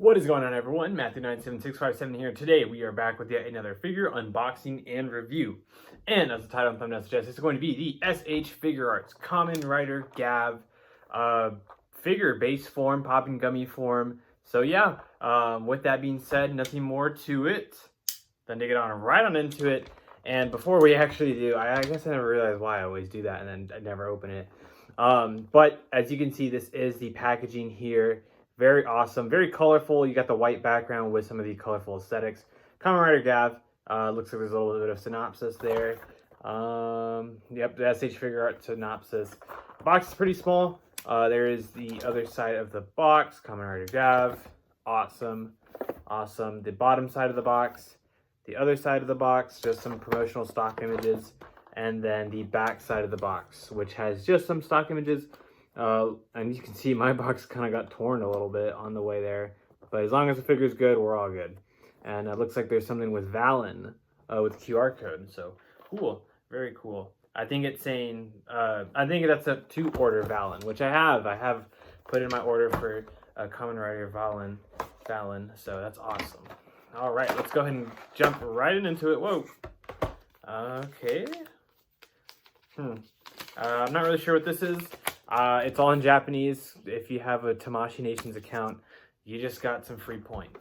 What is going on, everyone? Matthew97657 here. Today we are back with yet another figure unboxing and review. And as the title and thumbnail suggests, it's going to be the SH Figurarts Kamen Rider Gavv figure base form, Popping Gummy form. So yeah, with that being said, nothing more to it than to get on right on into it. And before we actually do, I guess I never realized why I always do that and then I never open it. But as you can see, this is the packaging here. Very awesome, very colorful. You got the white background with some of the colorful aesthetics. Kamen Rider Gavv. Looks like there's a little bit of synopsis there. Yep, the SH Figurarts synopsis. The box is pretty small. There is the other side of the box. Kamen Rider Gavv. Awesome. Awesome. The bottom side of the box. The other side of the box, just some promotional stock images. And then the back side of the box, which has just some stock images. And you can see my box kind of got torn a little bit on the way there. But as long as the figure's good, we're all good. And it looks like there's something with Valen with QR code. So cool. Very cool. I think it's saying, I think that's a to order Valen, which I have. I have put in my order for Kamen Rider Valen. So that's awesome. All right, let's go ahead and jump right into it. Whoa. Okay. I'm not really sure what this is. It's all in Japanese. If you have a Tamashii Nations account, you just got some free points.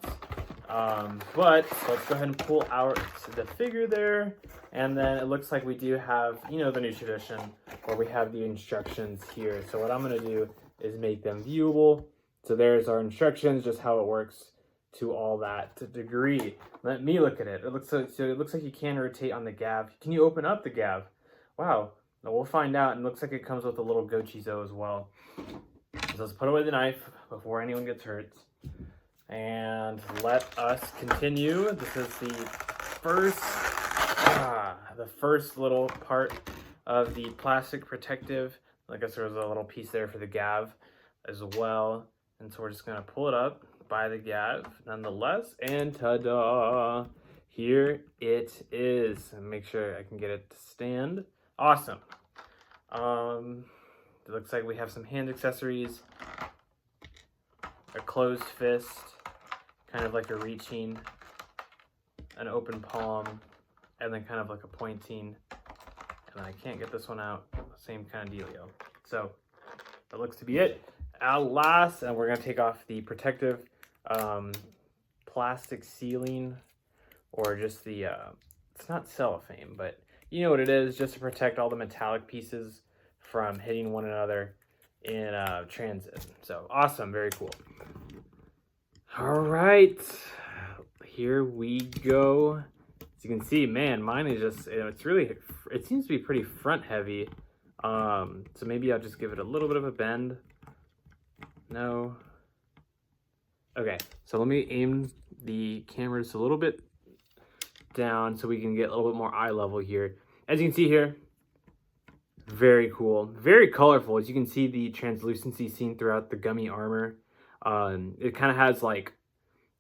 But let's go ahead and pull out the figure there. And then it looks like we do have, you know, the new tradition where we have the instructions here. So what I'm going to do is make them viewable. So there's our instructions, just how it works to all that degree. Let me look at it. It looks like you can rotate on the Gavv. Can you open up the Gavv? Wow. We'll find out, and it looks like it comes with a little Gochizo as well. So let's put away the knife before anyone gets hurt. And let us continue. This is the first little part of the plastic protective. I guess there was a little piece there for the Gavv as well. And so we're just gonna pull it up by the Gavv nonetheless. And ta-da! Here it is. And make sure I can get it to stand. Awesome. It looks like we have some hand accessories, a closed fist, kind of like a reaching, an open palm, and then kind of like a pointing. And then I can't get this one out. Same kind of dealio. So that looks to be it. Last, and we're gonna take off the protective plastic sealing, or just the it's not cellophane, but you know what it is, just to protect all the metallic pieces from hitting one another in transit. So awesome, very cool. All right, here we go. As you can see, man, mine is just, it seems to be pretty front heavy. So maybe I'll just give it a little bit of a bend. No. Okay, so let me aim the camera just a little bit down so we can get a little bit more eye level here. As you can see here, very cool, very colorful. As you can see, the translucency seen throughout the gummy armor. It kind of has like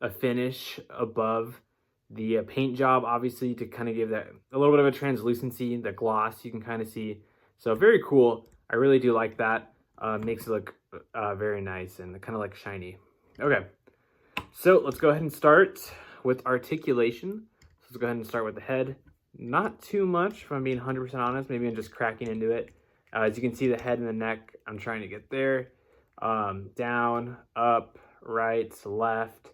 a finish above the paint job, obviously, to kind of give that a little bit of a translucency, the gloss you can kind of see. So very cool. I really do like that. Makes it look very nice and kind of like shiny. Okay, so let's go ahead and start with articulation. Let's go ahead and start with the head. Not too much, if I'm being 100% honest. Maybe I'm just cracking into it. As you can see, the head and the neck, I'm trying to get there. Down, up, right, left,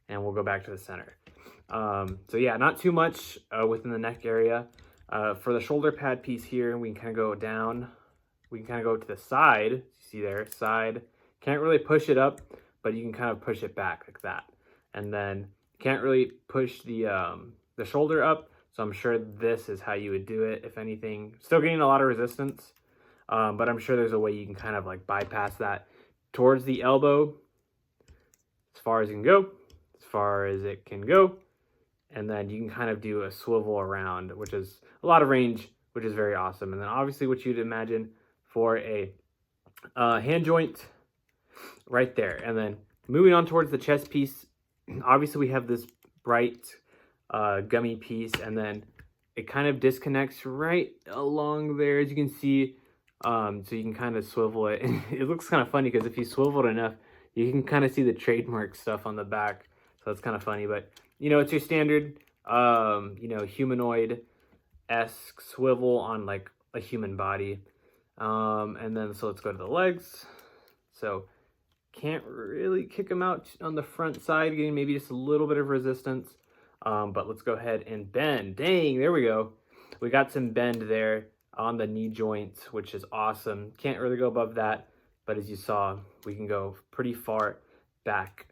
and we'll go back to the center. So yeah, not too much within the neck area. For the shoulder pad piece here, we can kind of go down. We can kind of go to the side. You see there, side. Can't really push it up, but you can kind of push it back like that. And then can't really push the shoulder up. So I'm sure this is how you would do it, if anything. Still getting a lot of resistance, but I'm sure there's a way you can kind of like bypass that towards the elbow as far as it can go, as far as it can go. And then you can kind of do a swivel around, which is a lot of range, which is very awesome. And then obviously what you'd imagine for a hand joint right there. And then moving on towards the chest piece, obviously we have this bright gummy piece, and then it kind of disconnects right along there, as you can see. So you can kind of swivel it. And it looks kind of funny because if you swivel it enough, You can kind of see the trademark stuff on the back, so that's kind of funny. But you know, it's your standard, you know, humanoid-esque swivel on like a human body. And then so let's go to the legs. So can't really kick them out on the front side, getting maybe just a little bit of resistance. But let's go ahead and bend. Dang, there we go. We got some bend there on the knee joints, which is awesome. Can't really go above that, but as you saw, we can go pretty far back,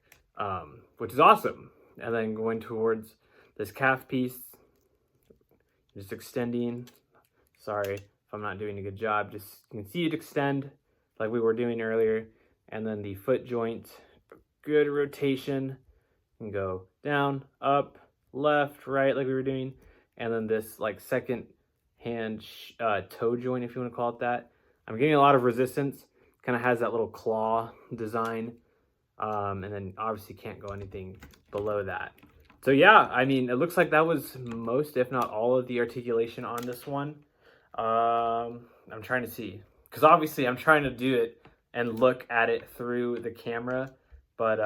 which is awesome. And then going towards this calf piece, just extending. Sorry if I'm not doing a good job. Just you can see it extend like we were doing earlier. And then the foot joint, good rotation. You can go down, up, left, right, like we were doing. And then this like second hand toe joint, if you want to call it that. I'm getting a lot of resistance. Kind of has that little claw design. And then obviously can't go anything below that. So yeah, I mean, it looks like that was most, if not all of the articulation on this one. I'm trying to see, because obviously I'm trying to do it and look at it through the camera, but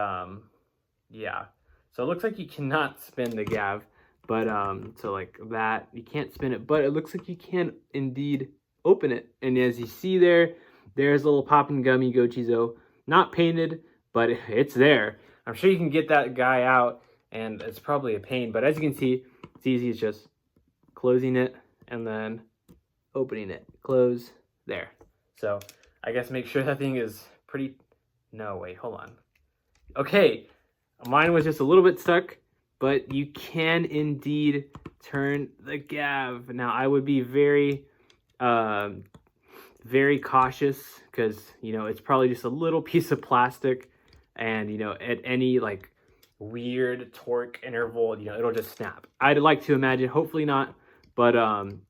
yeah. So it looks like you cannot spin the Gavv, but so like that, you can't spin it, but it looks like you can indeed open it. And as you see there, there's a little Popping Gummy Gochizo, not painted, but it's there. I'm sure you can get that guy out, and it's probably a pain, but as you can see, it's easy. It's just closing it and then opening it. Close, there. So I guess make sure that thing is pretty, no, wait, hold on. Okay, mine was just a little bit stuck, but you can indeed turn the Gavv. Now I would be very, very cautious, because, you know, it's probably just a little piece of plastic, and, you know, at any like weird torque interval, you know, it'll just snap. I'd like to imagine, hopefully not, but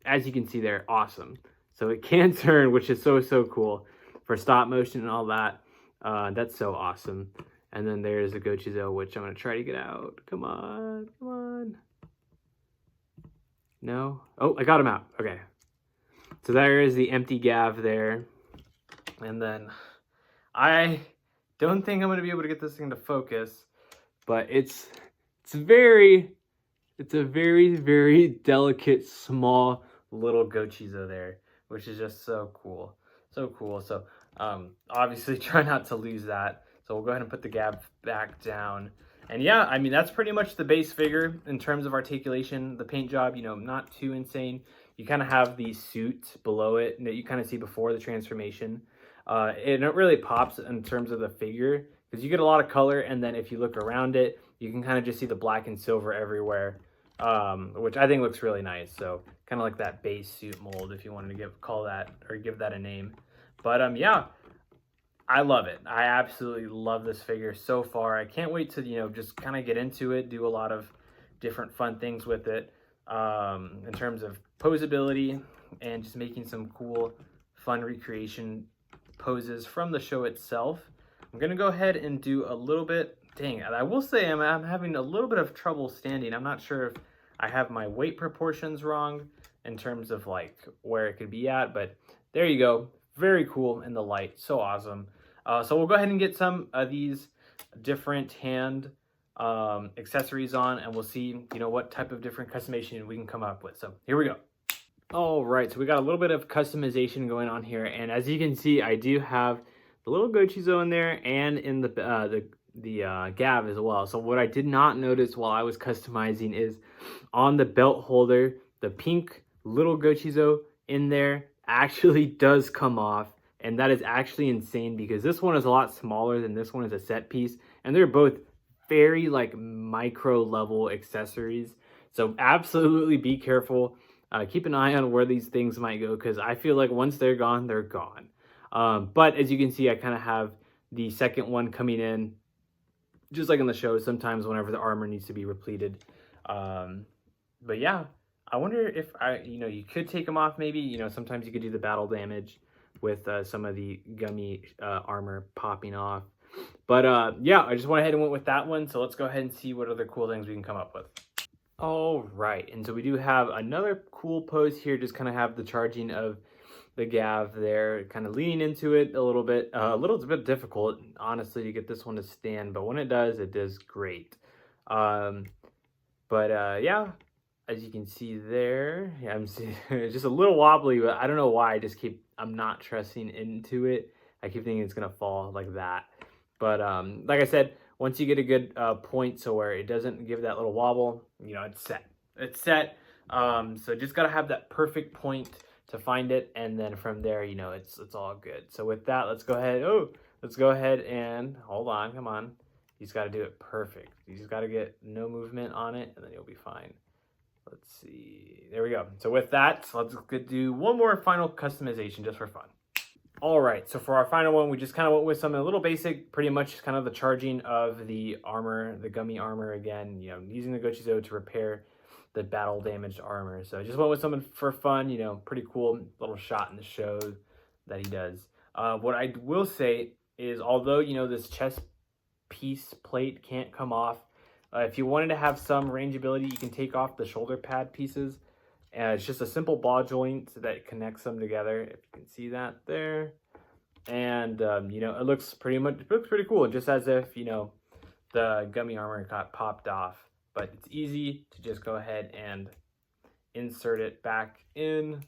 as you can see there, awesome. So it can turn, which is so cool for stop motion and all that. That's so awesome. And then there's the Gochizo, which I'm gonna try to get out. Come on, come on. No? Oh, I got him out. Okay. So there is the empty Gavv there. And then I don't think I'm gonna be able to get this thing to focus, but it's a very delicate, small little Gochizo there, which is just so cool. So cool. So obviously try not to lose that. So we'll go ahead and put the Gavv back down. And yeah, I mean, that's pretty much the base figure in terms of articulation. The paint job, you know, not too insane. You kind of have the suit below it that you kind of see before the transformation. It really pops in terms of the figure, because you get a lot of color, and then if you look around it, you can kind of just see the black and silver everywhere, which I think looks really nice. So kind of like that base suit mold, if you wanted to call that or give that a name. But yeah, I love it. I absolutely love this figure so far. I can't wait to, you know, just kind of get into it, do a lot of different fun things with it, in terms of posability and just making some cool, fun recreation poses from the show itself. I'm gonna go ahead and do a little bit. Dang, I will say I'm having a little bit of trouble standing. I'm not sure if I have my weight proportions wrong in terms of like where it could be at, but there you go. Very cool in the light. So awesome. So we'll go ahead and get some of these different hand accessories on, and we'll see, you know, what type of different customization we can come up with. So here we go. All right, so we got a little bit of customization going on here, and as you can see, I do have the little Gochizo in there and in the Gavv as well. So what I did not notice while I was customizing is on the belt holder, the pink little Gochizo in there actually does come off, and that is actually insane, because this one is a lot smaller than this one is a set piece, and they're both very like micro level accessories. So absolutely be careful. Keep an eye on where these things might go, because I feel like once they're gone, they're gone. But as you can see, I kind of have the second one coming in, just like in the show, sometimes whenever the armor needs to be repleted. But yeah, I wonder if you could take them off maybe. You know, sometimes you could do the battle damage with some of the gummy armor popping off. But yeah, I just went ahead and went with that one. So let's go ahead and see what other cool things we can come up with. All right, and so we do have another cool pose here, just kind of have the charging of the Gavv there, kind of leaning into it a little bit difficult, honestly, to get this one to stand, but when it does great. Yeah, as you can see there, yeah, I'm seeing it's just a little wobbly, but I don't know why. I'm not trusting into it. I keep thinking it's gonna fall like that. But like I said, once you get a good point so where it doesn't give that little wobble, it's set. It's set. So just gotta have that perfect point to find it, and then from there, it's all good. So with that, let's go ahead and hold on, come on. You just got to do it perfect. You just got to get no movement on it, and then you'll be fine. Let's see. There we go. So with that, let's do one more final customization just for fun. All right, so for our final one, we just kind of went with something a little basic, pretty much kind of the charging of the armor, the gummy armor again, using the Gochizo to repair the battle damaged armor. So I just went with something for fun, pretty cool little shot in the show that he does. What I will say is, although, this chest piece plate can't come off, if you wanted to have some range ability, you can take off the shoulder pad pieces, and it's just a simple ball joint that connects them together, if you can see that there. And it looks pretty cool, just as if the gummy armor got popped off. But it's easy to just go ahead and insert it back in,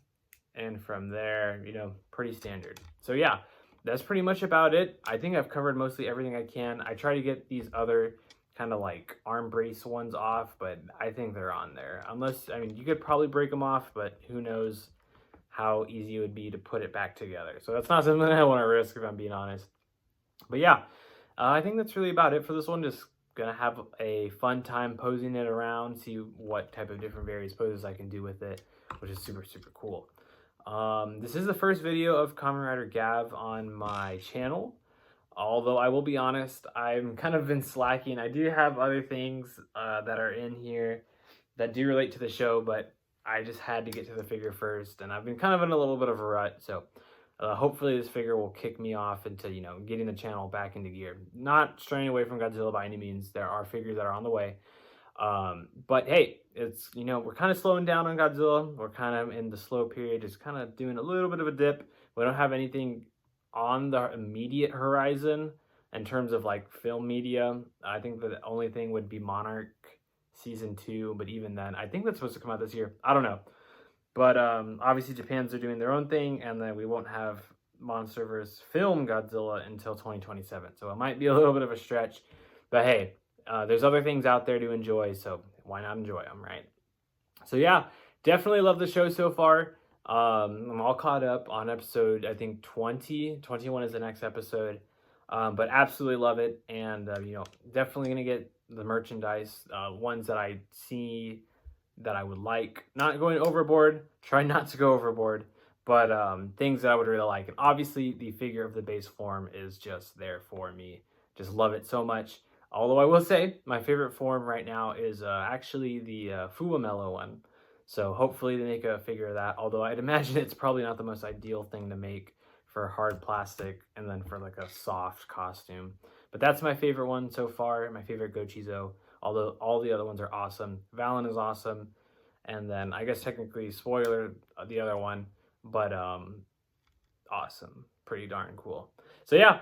and from there, pretty standard. So yeah, that's pretty much about it. I think I've covered mostly everything I can. I try to get these other kind of like arm brace ones off, but I think they're on there. Unless, you could probably break them off, but who knows how easy it would be to put it back together. So that's not something I want to risk, if I'm being honest. But yeah, I think that's really about it for this one. Just gonna have a fun time posing it around, see what type of different various poses I can do with it, which is super cool. This is the first video of Kamen Rider Gavv on my channel. Although I will be honest, I've kind of been slacking. I do have other things that are in here that do relate to the show, but I just had to get to the figure first, and I've been kind of in a little bit of a rut. So hopefully this figure will kick me off into, getting the channel back into gear. Not straying away from Godzilla by any means. There are figures that are on the way. But hey, it's, we're kind of slowing down on Godzilla. We're kind of in the slow period, just kind of doing a little bit of a dip. We don't have anything on the immediate horizon in terms of like film media. I think the only thing would be Monarch season 2, but even then, I think that's supposed to come out this year. I don't know. But obviously Japan's are doing their own thing, and then we won't have MonsterVerse film Godzilla until 2027. So it might be a little bit of a stretch, but hey, there's other things out there to enjoy, so why not enjoy them, right? So yeah, definitely love the show so far. I'm all caught up on episode, I think 20. 21 is the next episode. But absolutely love it, and definitely gonna get the merchandise, ones that I see that I would like. Not going overboard, try not to go overboard, but things that I would really like. And obviously the figure of the base form is just there for me. Just love it so much. Although I will say my favorite form right now is actually the Fuwamello one. So hopefully they make a figure of that, although I'd imagine it's probably not the most ideal thing to make for hard plastic and then for like a soft costume. But that's my favorite one so far, my favorite Gochizo, although all the other ones are awesome. Valen is awesome, and then I guess technically, spoiler, the other one, but awesome, pretty darn cool. So yeah,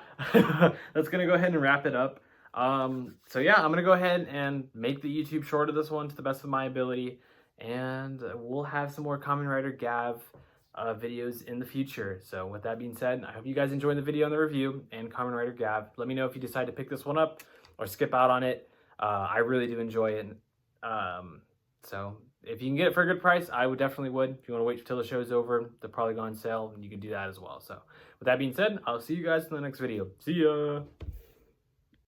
that's gonna go ahead and wrap it up. So yeah, I'm gonna go ahead and make the YouTube short of this one to the best of my ability, and we'll have some more Kamen Rider Gavv videos in the future. So with that being said, I hope you guys enjoyed the video and the review and Kamen Rider Gavv. Let me know if you decide to pick this one up or skip out on it. I really do enjoy it. So if you can get it for a good price, I would definitely would. If you want to wait till the show's over, they'll probably go on sale, and you can do that as well. So with that being said, I'll see you guys in the next video. See ya!